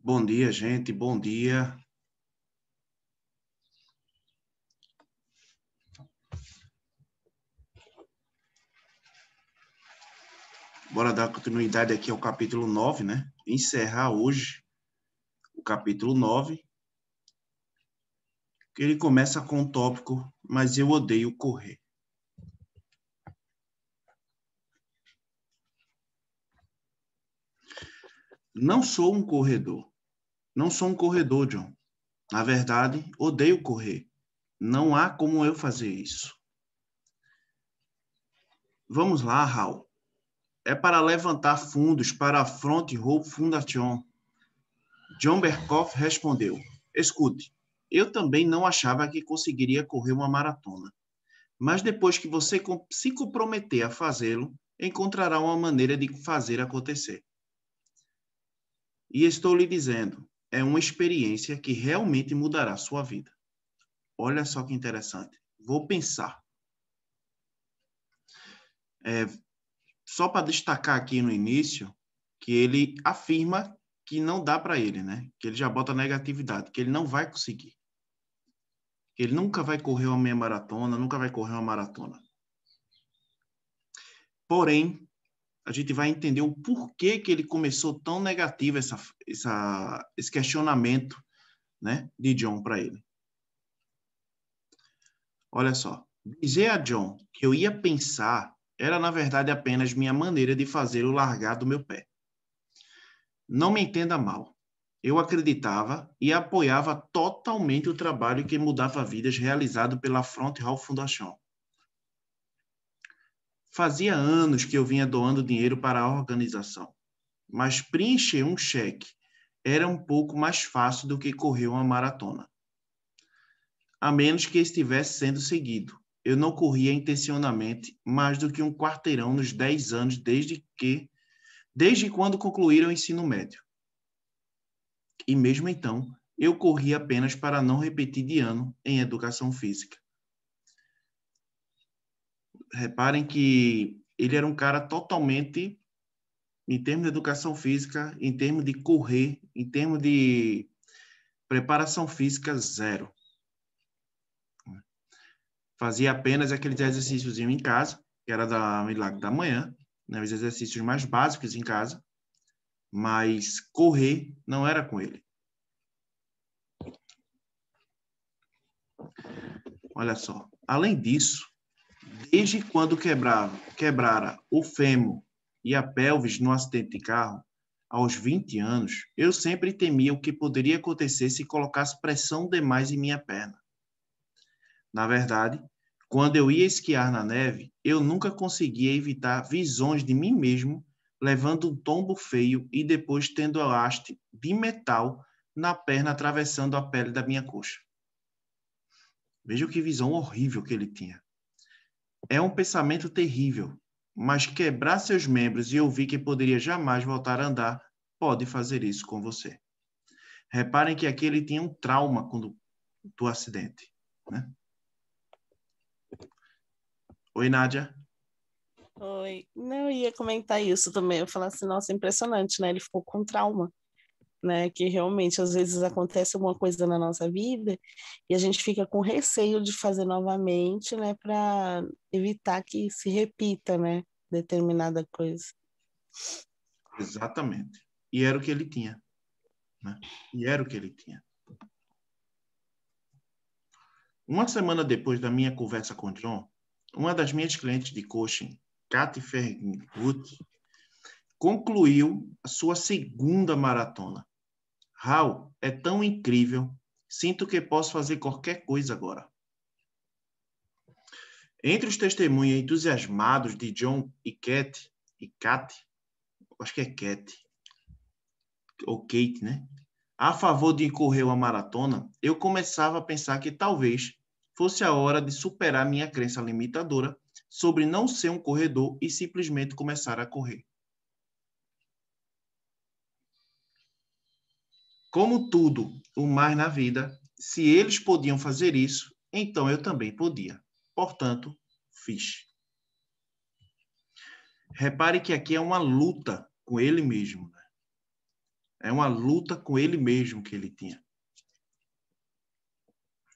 Bom dia, gente. Bom dia. Bora dar continuidade aqui ao capítulo 9, né? Encerrar hoje o capítulo 9, que ele começa com um tópico, mas eu odeio correr. Não sou um corredor. Não sou um corredor, John. Na verdade, odeio correr. Não há como eu fazer isso. Vamos lá, Raul. É para levantar fundos para a Front Hope Foundation. John Berkoff respondeu: Escute, eu também não achava que conseguiria correr uma maratona. Mas depois que você se comprometer a fazê-lo, encontrará uma maneira de fazer acontecer. E estou lhe dizendo, é uma experiência que realmente mudará sua vida. Olha só que interessante. Vou pensar. Só para destacar aqui no início, que ele afirma que não dá para ele, né? Que ele já bota negatividade, que ele não vai conseguir. Que ele nunca vai correr uma meia maratona, nunca vai correr uma maratona. Porém, a gente vai entender o porquê que ele começou tão negativo esse questionamento, né, de John para ele. Olha só, dizer a John que eu ia pensar era, na verdade, apenas minha maneira de fazê-lo largar do meu pé. Não me entenda mal. Eu acreditava e apoiava totalmente o trabalho que mudava vidas realizado pela Front Hall Foundation. Fazia anos que eu vinha doando dinheiro para a organização, mas preencher um cheque era um pouco mais fácil do que correr uma maratona. A menos que estivesse sendo seguido. Eu não corria intencionalmente mais do que um quarteirão nos 10 anos desde quando concluíram o ensino médio. E mesmo então, eu corria apenas para não repetir de ano em educação física. Reparem que ele era um cara totalmente, em termos de educação física, em termos de correr, em termos de preparação física, zero. Fazia apenas aqueles exercícios em casa, que era da Milagre da Manhã, né, os exercícios mais básicos em casa, mas correr não era com ele. Olha só, além disso, desde quando quebrara o fêmur e a pelvis no acidente de carro, aos 20 anos, eu sempre temia o que poderia acontecer se colocasse pressão demais em minha perna. Na verdade, quando eu ia esquiar na neve, eu nunca conseguia evitar visões de mim mesmo levando um tombo feio e depois tendo a haste de metal na perna atravessando a pele da minha coxa. Veja que visão horrível que ele tinha. É um pensamento terrível, mas quebrar seus membros e ouvir que poderia jamais voltar a andar pode fazer isso com você. Reparem que aqui ele tinha um trauma do acidente, né? Oi, Nádia. Oi. Não, eu ia comentar isso também. Eu falar assim, nossa, impressionante, né? Ele ficou com trauma, né? Que realmente às vezes acontece alguma coisa na nossa vida e a gente fica com receio de fazer novamente, né? Para evitar que se repita, né? Determinada coisa. Exatamente. E era o que ele tinha, né? E era o que ele tinha. Uma semana depois da minha conversa com John, uma das minhas clientes de coaching, Kathy Ferguth, concluiu a sua segunda maratona. Raul, é tão incrível. Sinto que posso fazer qualquer coisa agora. Entre os testemunhos entusiasmados de John e Kathy, acho que é Kathy, ou Kate, né? A favor de correr uma maratona, eu começava a pensar que talvez fosse a hora de superar minha crença limitadora sobre não ser um corredor e simplesmente começar a correr. Como tudo o mais na vida, se eles podiam fazer isso, então eu também podia. Portanto, fiz. Repare que aqui é uma luta com ele mesmo. Né? É uma luta com ele mesmo que ele tinha.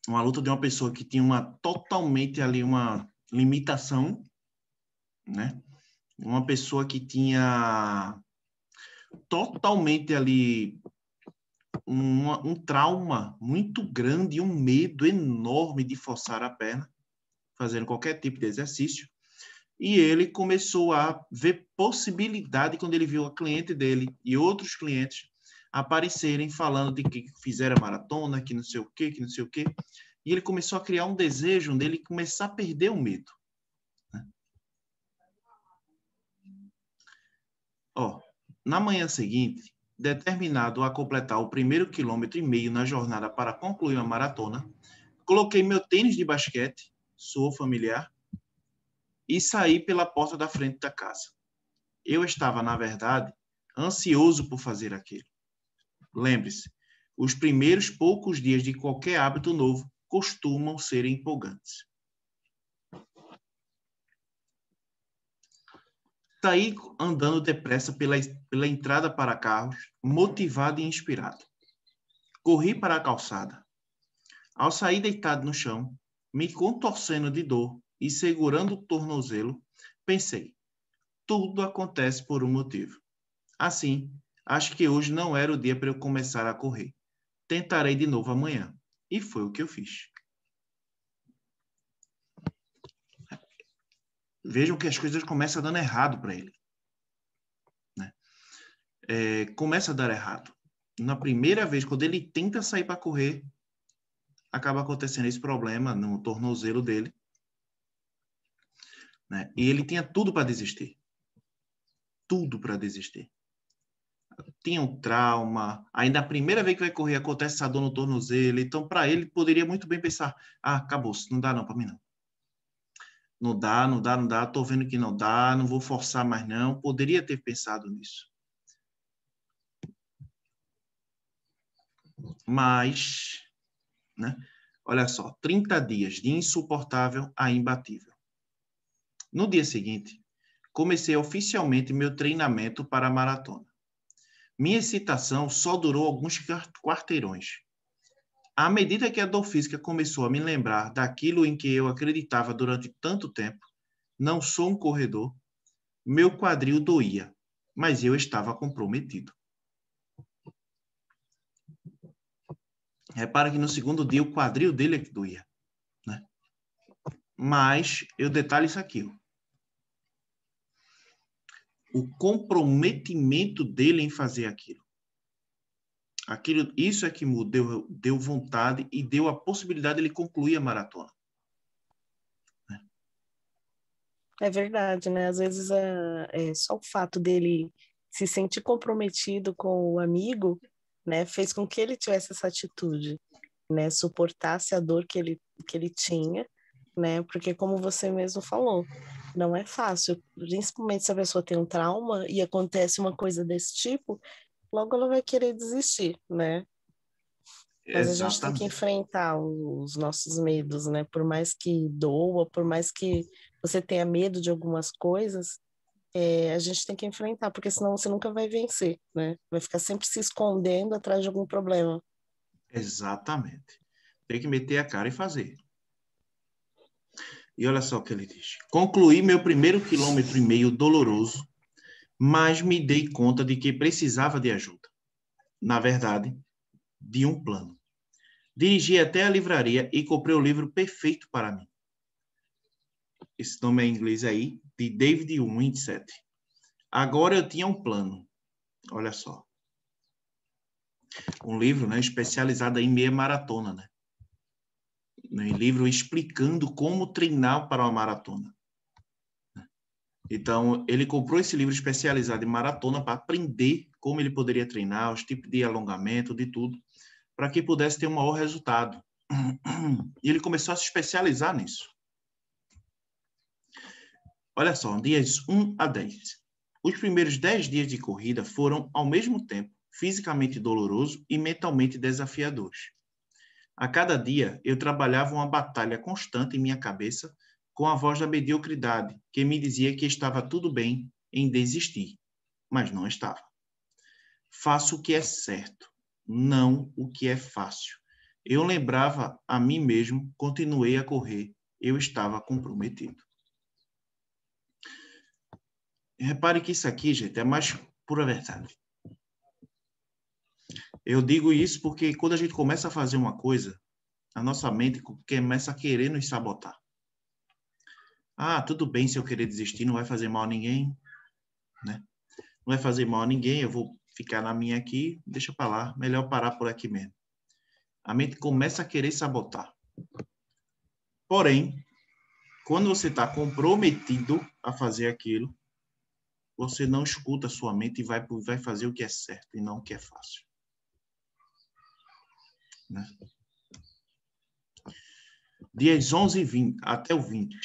Uma luta de uma pessoa que tinha totalmente ali uma limitação, né? Uma pessoa que tinha totalmente ali um trauma muito grande e um medo enorme de forçar a perna, fazendo qualquer tipo de exercício. E ele começou a ver possibilidade quando ele viu a cliente dele e outros clientes aparecerem falando de que fizeram maratona, que não sei o quê, que não sei o quê. E ele começou a criar um desejo dele começar a perder o medo. Ó, na manhã seguinte, determinado a completar o primeiro 1,5 km na jornada para concluir a maratona, coloquei meu tênis de basquete, sou familiar, e saí pela porta da frente da casa. Eu estava, na verdade, ansioso por fazer aquilo. Lembre-se, os primeiros poucos dias de qualquer hábito novo costumam ser empolgantes. Saí andando depressa pela entrada para carros, motivado e inspirado. Corri para a calçada. Ao sair deitado no chão, me contorcendo de dor e segurando o tornozelo, pensei, tudo acontece por um motivo. Assim, acho que hoje não era o dia para eu começar a correr. Tentarei de novo amanhã. E foi o que eu fiz. Vejam que as coisas começam dando errado para ele. Né? Começa a dar errado. Na primeira vez, quando ele tenta sair para correr, acaba acontecendo esse problema no tornozelo dele. Né? E ele tinha tudo para desistir. Tudo para desistir. Tinha um trauma, ainda a primeira vez que vai correr acontece essa dor no tornozelo, então para ele poderia muito bem pensar, acabou-se, não dá não para mim não. Não dá, não dá, não dá, tô vendo que não dá, não vou forçar mais não, poderia ter pensado nisso. Mas, né, olha só, 30 dias de insuportável a imbatível. No dia seguinte, comecei oficialmente meu treinamento para a maratona. Minha excitação só durou alguns quarteirões. À medida que a dor física começou a me lembrar daquilo em que eu acreditava durante tanto tempo, não sou um corredor, meu quadril doía, mas eu estava comprometido. Repara que no segundo dia o quadril dele é que doía. Né? Mas eu detalho isso aqui. O comprometimento dele em fazer aquilo. Isso é que deu vontade e deu a possibilidade de ele concluir a maratona. É verdade, né? Às vezes só o fato dele se sentir comprometido com o amigo, né, fez com que ele tivesse essa atitude, né, suportasse a dor que ele tinha, né? Porque como você mesmo falou, não é fácil, principalmente se a pessoa tem um trauma e acontece uma coisa desse tipo, logo ela vai querer desistir, né? Mas a gente tem que Exatamente. enfrentar os nossos medos, né? Por mais que doa, por mais que você tenha medo de algumas coisas, a gente tem que enfrentar, porque senão você nunca vai vencer, né? Vai ficar sempre se escondendo atrás de algum problema. Exatamente. Tem que meter a cara e fazer. E olha só o que ele diz. Concluí meu primeiro 1,5 km doloroso, mas me dei conta de que precisava de ajuda. Na verdade, de um plano. Dirigi até a livraria e comprei o livro perfeito para mim. Esse nome é em inglês aí, de David Winsett. Agora eu tinha um plano. Olha só. Um livro, né, especializado em meia maratona, né? Um livro explicando como treinar para uma maratona. Então, ele comprou esse livro especializado em maratona para aprender como ele poderia treinar, os tipos de alongamento, de tudo, para que pudesse ter um maior resultado. E ele começou a se especializar nisso. Olha só, dias 1 a 10. Os primeiros 10 dias de corrida foram, ao mesmo tempo, fisicamente dolorosos e mentalmente desafiadores. A cada dia, eu trabalhava uma batalha constante em minha cabeça com a voz da mediocridade, que me dizia que estava tudo bem em desistir, mas não estava. Faço o que é certo, não o que é fácil. Eu lembrava a mim mesmo, continuei a correr. Eu estava comprometido. Repare que isso aqui, gente, é mais pura verdade. Eu digo isso porque quando a gente começa a fazer uma coisa, a nossa mente começa a querer nos sabotar. Ah, tudo bem se eu querer desistir, não vai fazer mal a ninguém, né? Não vai fazer mal a ninguém, eu vou ficar na minha aqui, deixa para lá, melhor parar por aqui mesmo. A mente começa a querer sabotar. Porém, quando você está comprometido a fazer aquilo, você não escuta a sua mente e vai fazer o que é certo e não o que é fácil. Né? Dias 11 e 20, até o 20.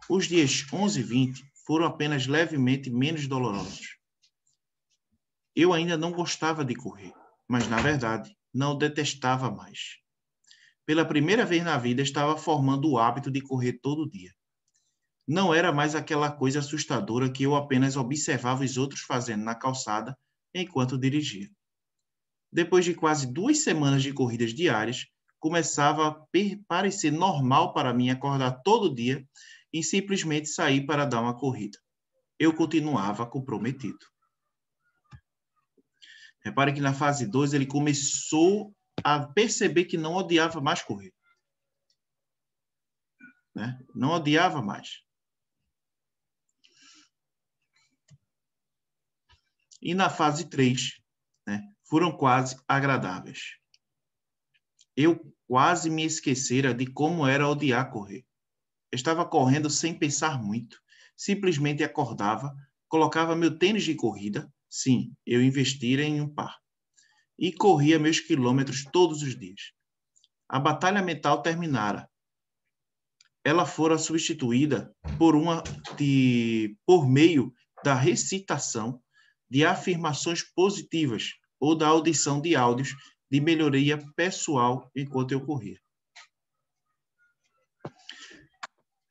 Os dias 11 e 20 foram apenas levemente menos dolorosos. Eu ainda não gostava de correr, mas, na verdade, não o detestava mais. Pela primeira vez na vida, estava formando o hábito de correr todo dia. Não era mais aquela coisa assustadora que eu apenas observava os outros fazendo na calçada enquanto dirigia. Depois de quase 2 semanas de corridas diárias, começava a parecer normal para mim acordar todo dia e simplesmente sair para dar uma corrida. Eu continuava comprometido. Repare que na fase 2 ele começou a perceber que não odiava mais correr. Né? Não odiava mais. E na fase 3, né, foram quase agradáveis. Eu quase me esquecera de como era odiar correr. Estava correndo sem pensar muito. Simplesmente acordava, colocava meu tênis de corrida, sim, eu investira em um par, e corria meus quilômetros todos os dias. A batalha mental terminara. Ela fora substituída por meio da recitação de afirmações positivas ou da audição de áudios de melhoria pessoal enquanto eu corria.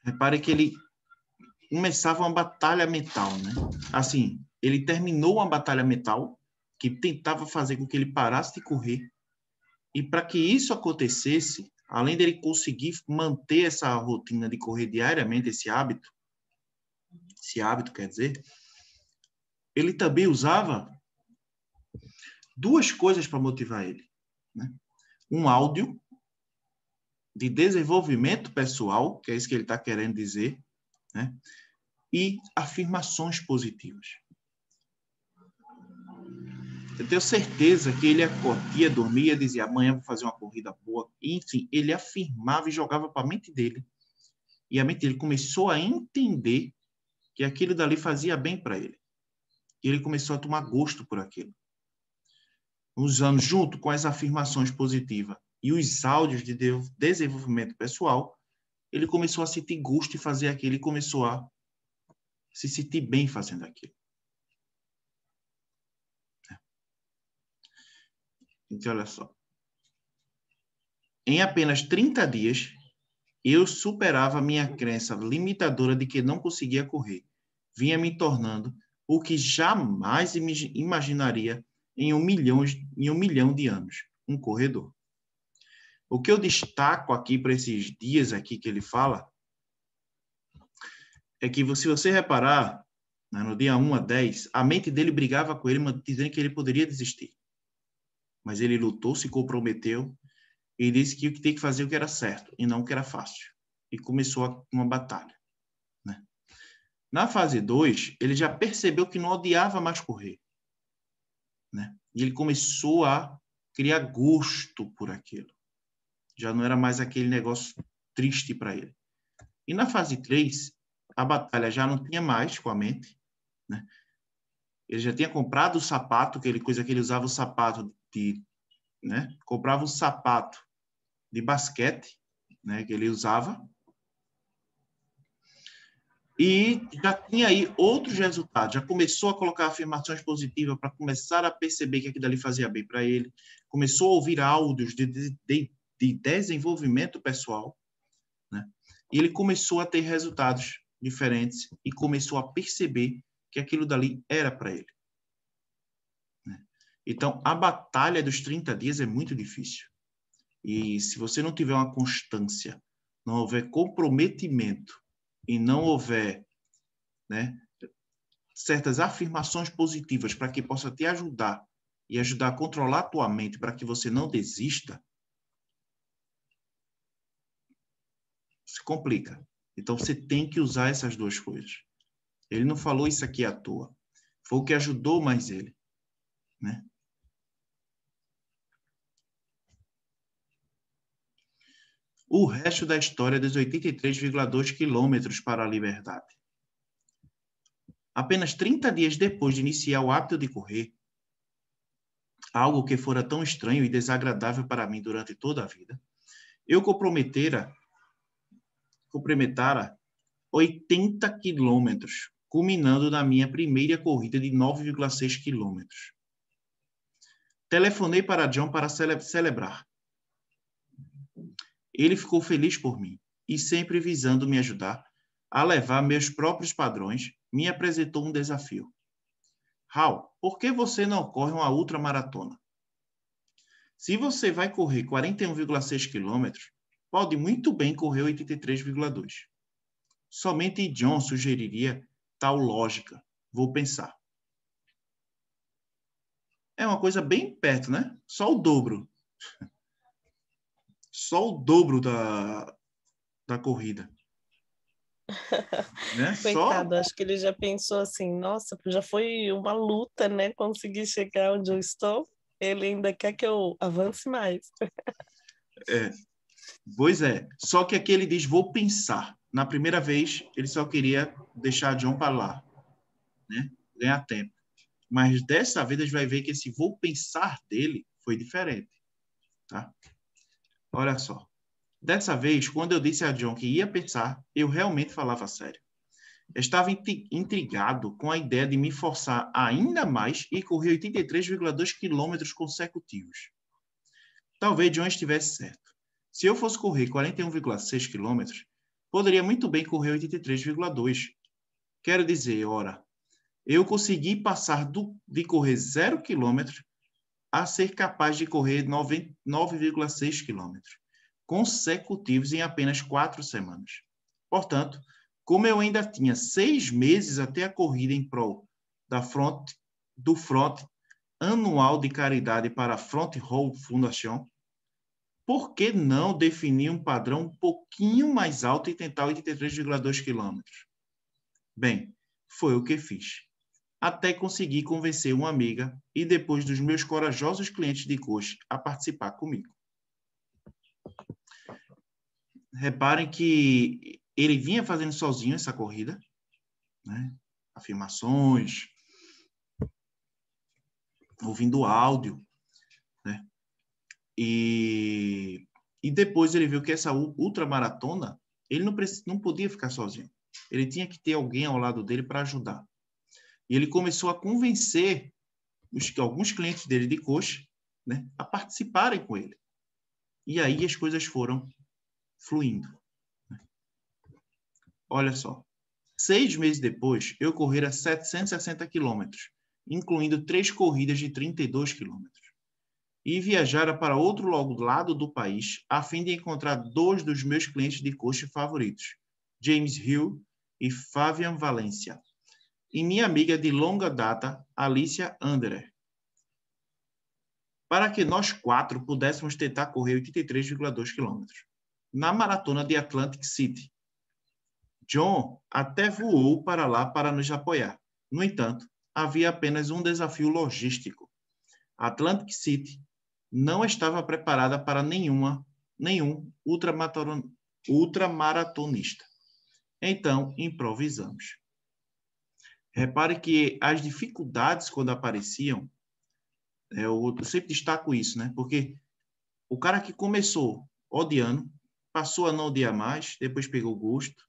Repare que ele começava uma batalha mental, né? Assim, ele terminou uma batalha mental que tentava fazer com que ele parasse de correr. E para que isso acontecesse, além dele conseguir manter essa rotina de correr diariamente, esse hábito quer dizer, ele também usava duas coisas para motivar ele. Né? Um áudio de desenvolvimento pessoal, que é isso que ele está querendo dizer, né? E afirmações positivas. Eu tenho certeza que ele ia dormir e dizia, amanhã vou fazer uma corrida boa. E, enfim, ele afirmava e jogava para a mente dele. E a mente dele começou a entender que aquilo dali fazia bem para ele. E ele começou a tomar gosto por aquilo. Usando junto com as afirmações positivas e os áudios de desenvolvimento pessoal, ele começou a sentir gosto em fazer aquilo e começou a se sentir bem fazendo aquilo. Então, olha só. Em apenas 30 dias, eu superava minha crença limitadora de que não conseguia correr. Vinha me tornando o que jamais imaginaria em um milhão de anos, um corredor. O que eu destaco aqui para esses dias aqui que ele fala é que, se você reparar, né, no dia 1 a 10, a mente dele brigava com ele, dizendo que ele poderia desistir. Mas ele lutou, se comprometeu e disse que o que tem que fazer o que era certo e não o que era fácil. E começou uma batalha. Né? Na fase 2, ele já percebeu que não odiava mais correr. Né? E ele começou a criar gosto por aquilo. Já não era mais aquele negócio triste para ele. E na fase 3, a batalha já não tinha mais com a mente. Né? Ele já tinha comprado o sapato, coisa que ele usava o sapato de... Né? Comprava um sapato de basquete, né? Que ele usava. E já tinha aí outros resultados. Já começou a colocar afirmações positivas para começar a perceber que aquilo ali fazia bem para ele. Começou a ouvir áudios de desenvolvimento pessoal. Né? E ele começou a ter resultados diferentes e começou a perceber que aquilo dali era para ele. Né? Então, a batalha dos 30 dias é muito difícil. E se você não tiver uma constância, não houver comprometimento e não houver, né, certas afirmações positivas para que possa te ajudar e ajudar a controlar a tua mente para que você não desista, se complica. Então, você tem que usar essas duas coisas. Ele não falou isso aqui à toa. Foi o que ajudou mais ele, né? O resto da história dos 83,2 quilômetros para a liberdade. Apenas 30 dias depois de iniciar o hábito de correr, algo que fora tão estranho e desagradável para mim durante toda a vida, eu comprometera 80 quilômetros, culminando na minha primeira corrida de 9,6 quilômetros. Telefonei para John para celebrar. Ele ficou feliz por mim e, sempre visando me ajudar a levar meus próprios padrões, me apresentou um desafio. Hal, por que você não corre uma ultramaratona? Se você vai correr 41,6 quilômetros, pode muito bem correr 83,2. Somente John sugeriria tal lógica. Vou pensar. É uma coisa bem perto, né? Só o dobro. Só o dobro da corrida. Né? Coitado, acho que ele já pensou assim, nossa, já foi uma luta, né? Conseguir chegar onde eu estou. Ele ainda quer que eu avance mais. É, pois é. Só que aqui ele diz, vou pensar. Na primeira vez, ele só queria deixar John para lá, né? Ganhar tempo. Mas dessa vez a gente vai ver que esse vou pensar dele foi diferente, tá? Olha só. Dessa vez, quando eu disse a John que ia pensar, eu realmente falava sério. Estava intrigado com a ideia de me forçar ainda mais e correr 83,2 quilômetros consecutivos. Talvez John estivesse certo. Se eu fosse correr 41,6 quilômetros, poderia muito bem correr 83,2. Quero dizer, ora, eu consegui passar de correr 0 quilômetros a ser capaz de correr 9,6 quilômetros consecutivos em apenas 4 semanas. Portanto, como eu ainda tinha 6 meses até a corrida em prol do Front Anual de Caridade para a Front Row Foundation, por que não definir um padrão um pouquinho mais alto e tentar 83,2 quilômetros? Bem, foi o que fiz. Até consegui convencer uma amiga e depois dos meus corajosos clientes de coach a participar comigo. Reparem que ele vinha fazendo sozinho essa corrida, né? Afirmações, ouvindo áudio, né? E depois ele viu que essa ultramaratona, ele não podia ficar sozinho. Ele tinha que ter alguém ao lado dele para ajudar. E ele começou a convencer alguns clientes dele de coach, né, a participarem com ele. E aí as coisas foram fluindo. Olha só. 6 meses depois, eu correra 760 quilômetros, incluindo 3 corridas de 32 quilômetros. E viajara para outro lado do país, a fim de encontrar 2 dos meus clientes de coach favoritos, James Hill e Fabian Valencia, e minha amiga de longa data, Alicia Anderer, para que nós 4 pudéssemos tentar correr 83,2 quilômetros na maratona de Atlantic City. John até voou para lá para nos apoiar. No entanto, havia apenas um desafio logístico. Atlantic City não estava preparada para nenhum ultramaratonista. Então, improvisamos. Repare que as dificuldades, quando apareciam, eu sempre destaco isso, né? Porque o cara que começou odiando, passou a não odiar mais, depois pegou gosto,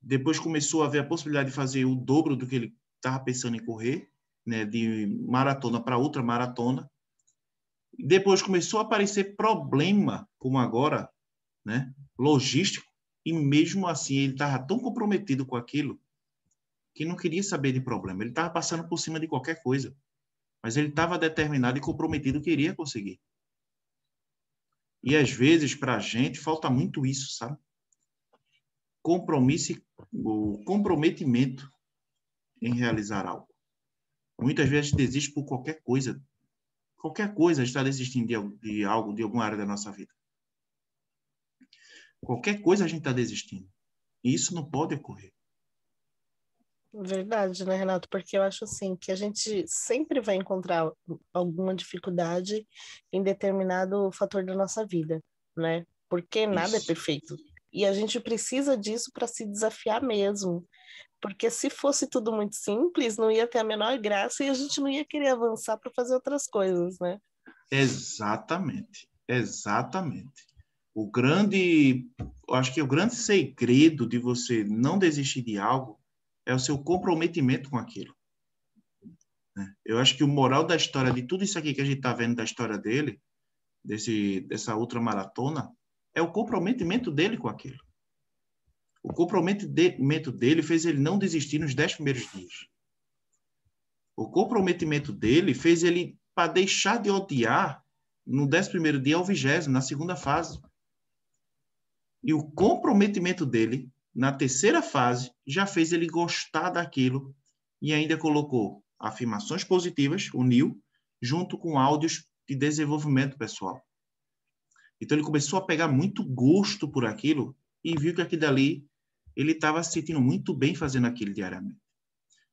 depois começou a ver a possibilidade de fazer o dobro do que ele estava pensando em correr, né? De maratona para ultramaratona. Depois começou a aparecer problema, como agora, né? Logístico, e mesmo assim ele estava tão comprometido com aquilo que não queria saber de problema. Ele estava passando por cima de qualquer coisa mas ele estava determinado e comprometido que iria conseguir. E às vezes, para a gente, falta muito isso, sabe? Compromisso, o comprometimento em realizar algo. Muitas vezes a gente desiste por qualquer coisa. Qualquer coisa está desistindo de algo, de alguma área da nossa vida. Qualquer coisa a gente está desistindo. E isso não pode ocorrer. Verdade, né, Renato? Porque eu acho assim que a gente sempre vai encontrar alguma dificuldade em determinado fator da nossa vida, né? Porque nada é Isso. perfeito. E a gente precisa disso para se desafiar mesmo. Porque se fosse tudo muito simples, não ia ter a menor graça e a gente não ia querer avançar para fazer outras coisas, né? Exatamente. Exatamente. Eu acho que o grande segredo de você não desistir de algo é o seu comprometimento com aquilo. Eu acho que o moral da história de tudo isso aqui que a gente está vendo da história dele, dessa ultramaratona, é o comprometimento dele com aquilo. O comprometimento dele fez ele não desistir nos 10 primeiros dias. O comprometimento dele fez ele para deixar de odiar no 11º dia ao 20º, na segunda fase. E o comprometimento dele na terceira fase já fez ele gostar daquilo e ainda colocou afirmações positivas, uniu, junto com áudios de desenvolvimento pessoal. Então ele começou a pegar muito gosto por aquilo e viu que aquilo dali ele estava se sentindo muito bem fazendo aquilo diariamente.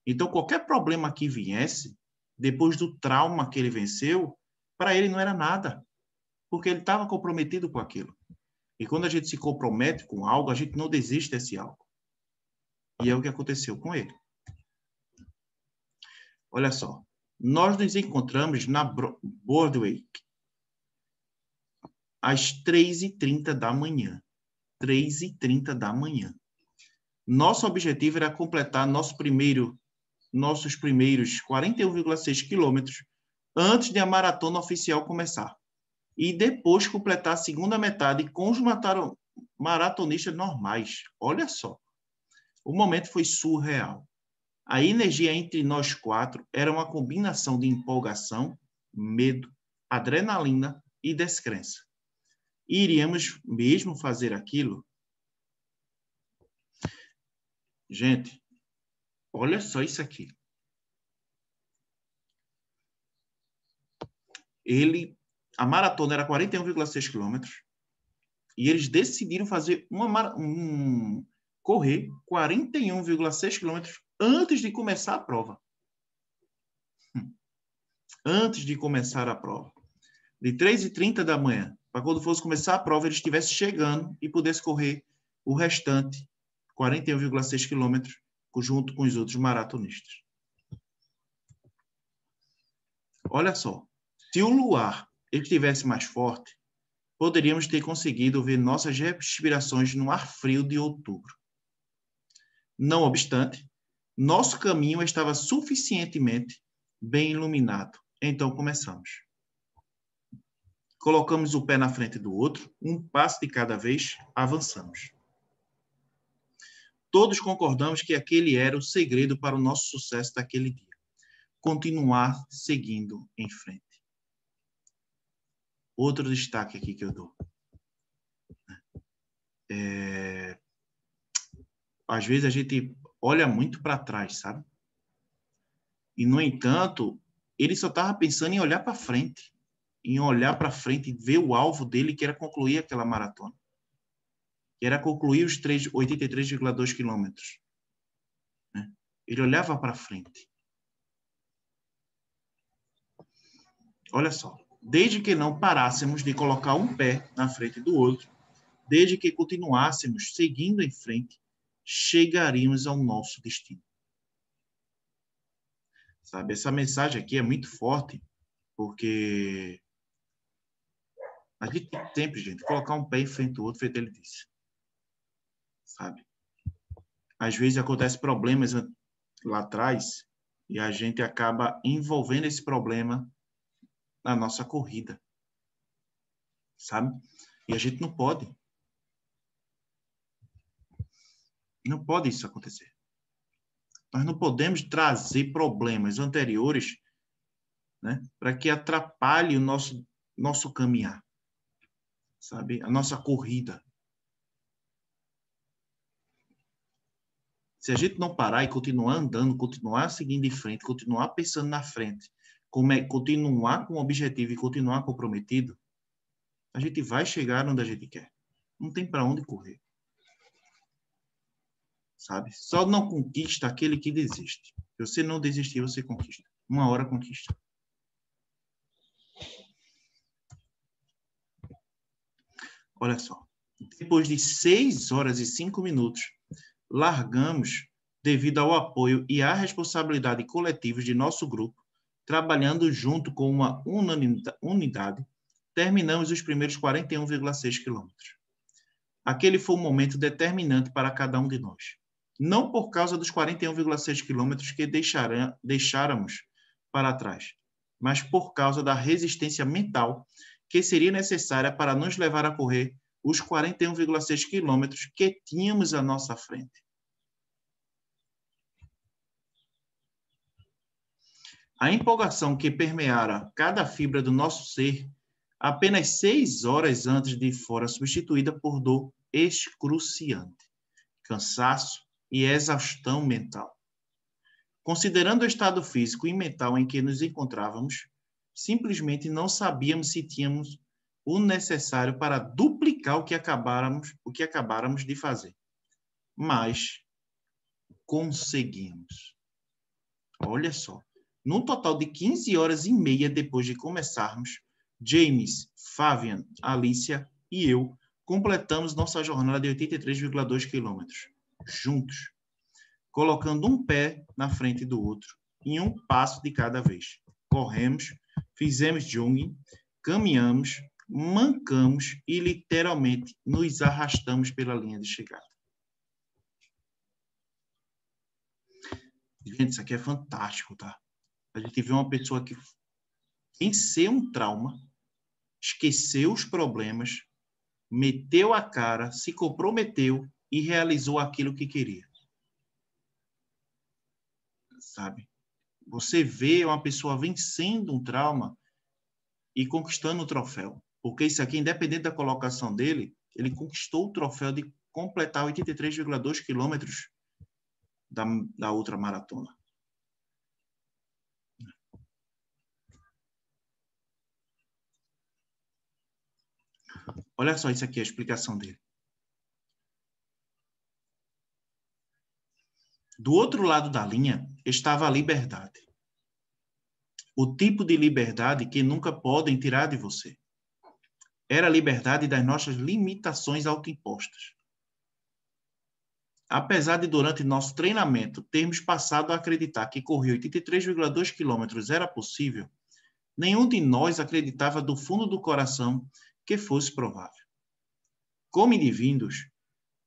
Então qualquer problema que viesse, depois do trauma que ele venceu, para ele não era nada, porque ele estava comprometido com aquilo. E quando a gente se compromete com algo, a gente não desiste desse algo. E é o que aconteceu com ele. Olha só, nós nos encontramos na Broadway às 3h30 da manhã. 3h30 da manhã. Nosso objetivo era completar nossos primeiros 41,6 quilômetros antes de a maratona oficial começar. E depois completar a segunda metade com os maratonistas normais. Olha só. O momento foi surreal. A energia entre nós quatro era uma combinação de empolgação, medo, adrenalina e descrença. Iríamos mesmo fazer aquilo? Gente, olha só isso aqui. A maratona era 41,6 quilômetros e eles decidiram fazer correr 41,6 quilômetros antes de começar a prova. Antes de começar a prova. De 3h30 da manhã, para quando fosse começar a prova, eles estivessem chegando e pudessem correr o restante, 41,6 quilômetros, junto com os outros maratonistas. Olha só, se o luar estivesse mais forte, poderíamos ter conseguido ver nossas respirações no ar frio de outubro. Não obstante, nosso caminho estava suficientemente bem iluminado. Então começamos. Colocamos o pé na frente do outro, um passo de cada vez, avançamos. Todos concordamos que aquele era o segredo para o nosso sucesso daquele dia. Continuar seguindo em frente. Outro destaque aqui que eu dou. Às vezes a gente olha muito para trás, sabe? E, no entanto, ele só estava pensando em olhar para frente. Em olhar para frente e ver o alvo dele, que era concluir aquela maratona. Que era concluir os 83,2 quilômetros. Né? Ele olhava para frente. Olha só. Desde que não parássemos de colocar um pé na frente do outro, desde que continuássemos seguindo em frente, chegaríamos ao nosso destino. Sabe, essa mensagem aqui é muito forte, porque a gente tem que sempre, gente, colocar um pé em frente do outro, feito ele disse. Sabe? Às vezes acontecem problemas lá atrás e a gente acaba envolvendo esse problema na nossa corrida. Sabe? E a gente não pode. Não pode isso acontecer. Nós não podemos trazer problemas anteriores né? Para que atrapalhe o nosso caminhar, sabe? A nossa corrida. Se a gente não parar e continuar andando, continuar seguindo em frente, continuar pensando na frente, continuar com o objetivo e continuar comprometido, a gente vai chegar onde a gente quer. Não tem para onde correr. Sabe? Só não conquista aquele que desiste. Se você não desistir, você conquista. Uma hora conquista. Olha só. Depois de 6 horas e 5 minutos, largamos devido ao apoio e à responsabilidade coletivos de nosso grupo, trabalhando junto com uma unidade, terminamos os primeiros 41,6 quilômetros. Aquele foi um momento determinante para cada um de nós. Não por causa dos 41,6 quilômetros que deixáramos para trás, mas por causa da resistência mental que seria necessária para nos levar a correr os 41,6 quilômetros que tínhamos à nossa frente. A empolgação que permeara cada fibra do nosso ser, apenas 6 horas antes de fora substituída por dor excruciante, cansaço e exaustão mental. Considerando o estado físico e mental em que nos encontrávamos, simplesmente não sabíamos se tínhamos o necessário para duplicar o que acabáramos de fazer. Mas conseguimos. Olha só. Num total de 15 horas e meia depois de começarmos, James, Fabian, Alicia e eu completamos nossa jornada de 83,2 quilômetros, juntos, colocando um pé na frente do outro, em um passo de cada vez. Corremos, fizemos jogging, caminhamos, mancamos e literalmente nos arrastamos pela linha de chegada. Gente, isso aqui é fantástico, tá? A gente vê uma pessoa que venceu um trauma, esqueceu os problemas, meteu a cara, se comprometeu e realizou aquilo que queria. Sabe? Você vê uma pessoa vencendo um trauma e conquistando o troféu. Porque isso aqui, independente da colocação dele, ele conquistou o troféu de completar 83,2 quilômetros da outra maratona. Olha só isso aqui, a explicação dele. Do outro lado da linha estava a liberdade. O tipo de liberdade que nunca podem tirar de você. Era a liberdade das nossas limitações autoimpostas. Apesar de, durante nosso treinamento, termos passado a acreditar que correr 83,2 quilômetros era possível, nenhum de nós acreditava do fundo do coração que fosse provável. Como indivíduos,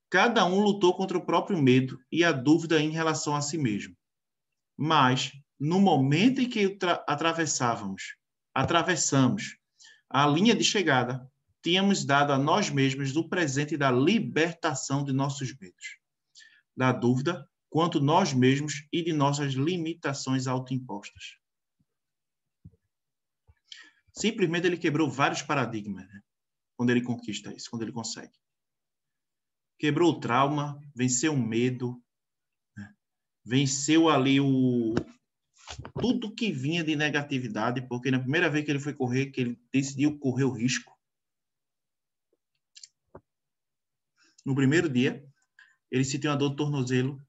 cada um lutou contra o próprio medo e a dúvida em relação a si mesmo. Mas, no momento em que atravessamos a linha de chegada, tínhamos dado a nós mesmos o presente da libertação de nossos medos, da dúvida quanto nós mesmos e de nossas limitações autoimpostas. Simplesmente ele quebrou vários paradigmas, né? Quando ele conquista isso, quando ele consegue. Quebrou o trauma, venceu o medo, né? Venceu ali tudo que vinha de negatividade, porque na primeira vez que ele foi correr, que ele decidiu correr o risco. No primeiro dia, ele sentiu uma dor no tornozelo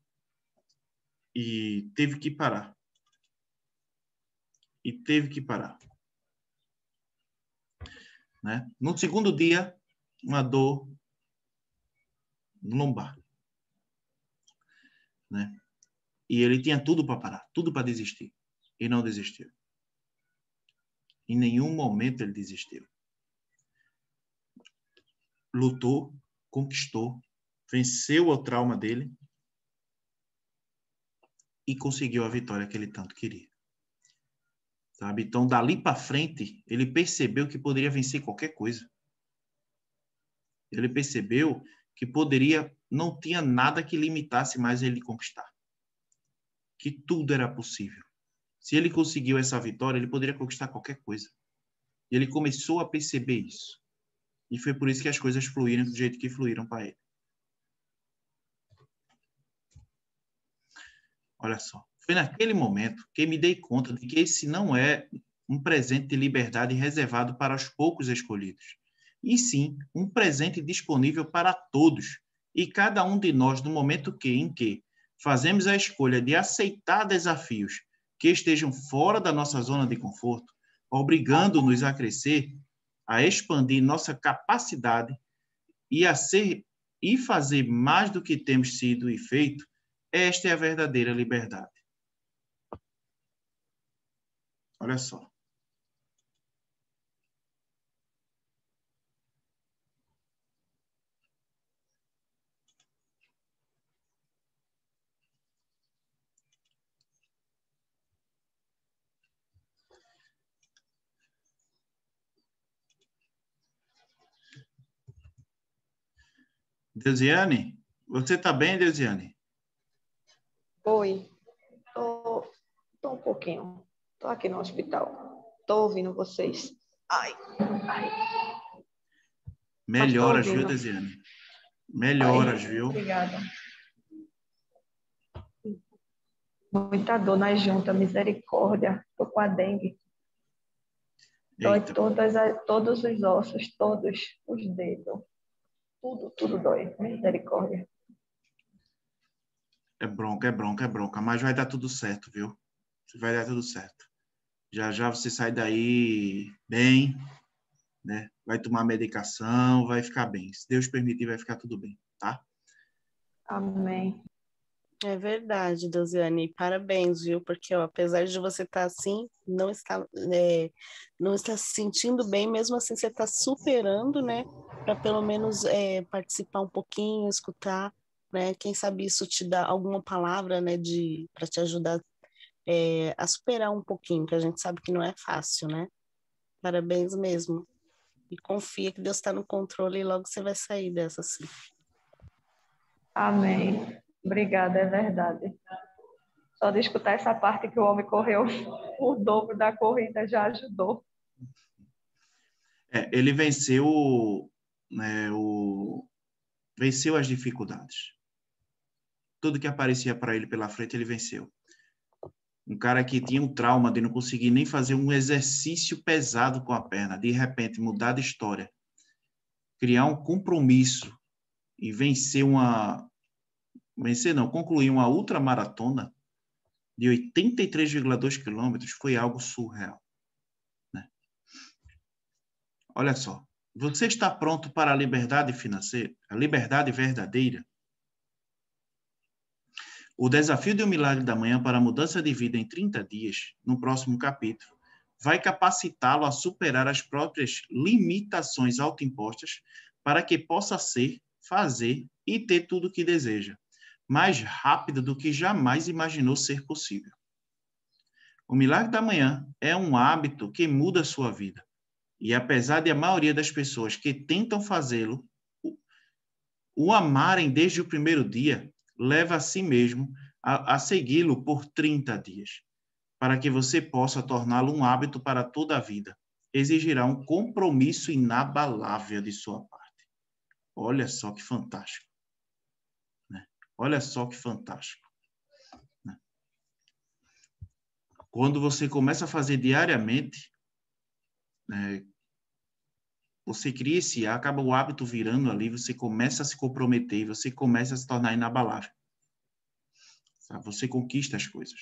e teve que parar. Né? No segundo dia, uma dor no lombar. Né? E ele tinha tudo para parar, tudo para desistir. E não desistiu. Em nenhum momento ele desistiu. Lutou, conquistou, venceu o trauma dele e conseguiu a vitória que ele tanto queria. Sabe? Então, dali para frente, ele percebeu que poderia vencer qualquer coisa. Ele percebeu que não tinha nada que limitasse mais ele conquistar. Que tudo era possível. Se ele conseguiu essa vitória, ele poderia conquistar qualquer coisa. E ele começou a perceber isso. E foi por isso que as coisas fluíram do jeito que fluíram para ele. Olha só. Foi naquele momento que me dei conta de que esse não é um presente de liberdade reservado para os poucos escolhidos, e sim um presente disponível para todos. E cada um de nós, no momento em que fazemos a escolha de aceitar desafios que estejam fora da nossa zona de conforto, obrigando-nos a crescer, a expandir nossa capacidade e a ser e fazer mais do que temos sido e feito, esta é a verdadeira liberdade. Olha só. Deusiane? Você está bem, Deusiane? Oi, tô um pouquinho. Tô aqui no hospital. Tô ouvindo vocês. Ai. Melhoras, viu, Deusiane? Melhoras, viu? Obrigada. Muita dor na junta, misericórdia. Tô com a dengue. Dói todos os ossos, todos os dedos. Tudo dói. Misericórdia. É bronca. Mas vai dar tudo certo, viu? Vai dar tudo certo. Já já você sai daí bem, né? Vai tomar medicação, vai ficar bem. Se Deus permitir, vai ficar tudo bem, tá? Amém. É verdade, Deusiane. Parabéns, viu? Porque, ó, apesar de você estar assim, não está se sentindo bem, mesmo assim você está superando, né? Para pelo menos participar um pouquinho, escutar, né? Quem sabe isso te dá alguma palavra, né? Para te ajudar a superar um pouquinho, que a gente sabe que não é fácil, né? Parabéns mesmo. E confia que Deus está no controle e logo você vai sair dessa, sim. Amém. Obrigada, é verdade. Só de escutar essa parte que o homem correu o dobro da corrida já ajudou. Ele venceu, né, venceu as dificuldades. Tudo que aparecia para ele pela frente, ele venceu. Um cara que tinha um trauma de não conseguir nem fazer um exercício pesado com a perna, de repente mudar de história, criar um compromisso e concluir uma ultramaratona de 83,2 quilômetros foi algo surreal, né? Olha só, você está pronto para a liberdade financeira, a liberdade verdadeira? O desafio de um milagre da manhã para a mudança de vida em 30 dias, no próximo capítulo, vai capacitá-lo a superar as próprias limitações autoimpostas para que possa ser, fazer e ter tudo o que deseja, mais rápido do que jamais imaginou ser possível. O milagre da manhã é um hábito que muda a sua vida. E apesar de a maioria das pessoas que tentam fazê-lo o amarem desde o primeiro dia, leva a si mesmo a segui-lo por 30 dias, para que você possa torná-lo um hábito para toda a vida. Exigirá um compromisso inabalável de sua parte. Olha só que fantástico, né? Olha só que fantástico, né? Quando você começa a fazer diariamente, né, você cria acaba o hábito virando ali, você começa a se comprometer, você começa a se tornar inabalável. Sabe? Você conquista as coisas.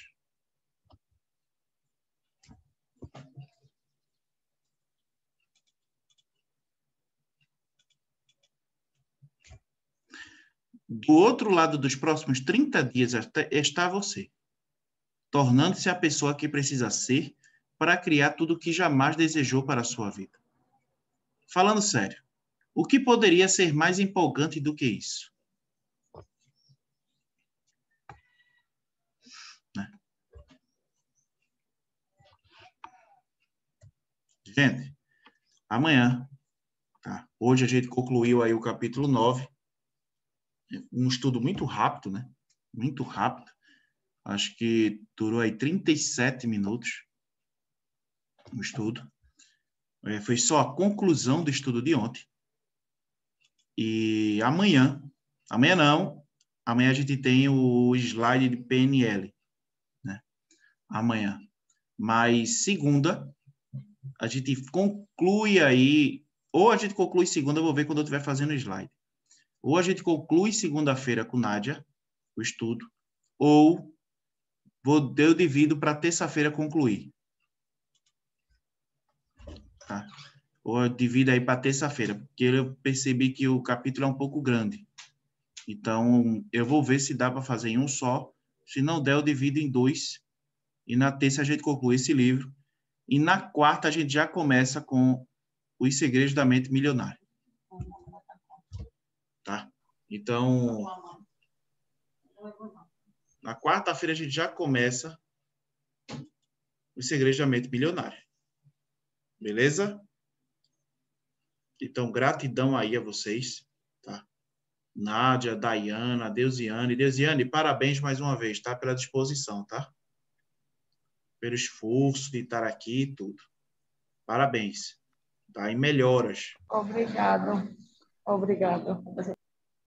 Do outro lado dos próximos 30 dias está você, tornando-se a pessoa que precisa ser para criar tudo o que jamais desejou para a sua vida. Falando sério, o que poderia ser mais empolgante do que isso? Né? Gente, amanhã, tá? Hoje a gente concluiu aí o capítulo 9, um estudo muito rápido, né? Muito rápido. Acho que durou aí 37 minutos o estudo. Foi só a conclusão do estudo de ontem. E amanhã não, amanhã a gente tem o slide de PNL, né? Amanhã. Mas segunda, a gente conclui aí, ou a gente conclui segunda, eu vou ver quando eu estiver fazendo o slide. Ou a gente conclui segunda-feira com Nádia, o estudo, ou eu divido para terça-feira concluir. Tá? Ou eu divido aí para terça-feira, porque eu percebi que o capítulo é um pouco grande. Então, eu vou ver se dá para fazer em um só. Se não der, eu divido em dois. E na terça a gente conclui esse livro. E na quarta a gente já começa com Os Segredos da Mente Milionária. Tá? Então, na quarta-feira a gente já começa Os Segredos da Mente Milionária. Beleza? Então, gratidão aí a vocês, tá? Nádia, Dayana, Deusiane. Deusiane, parabéns mais uma vez, tá? Pela disposição, tá? Pelo esforço de estar aqui e tudo. Parabéns. Tá? E melhoras. Obrigado. Obrigado.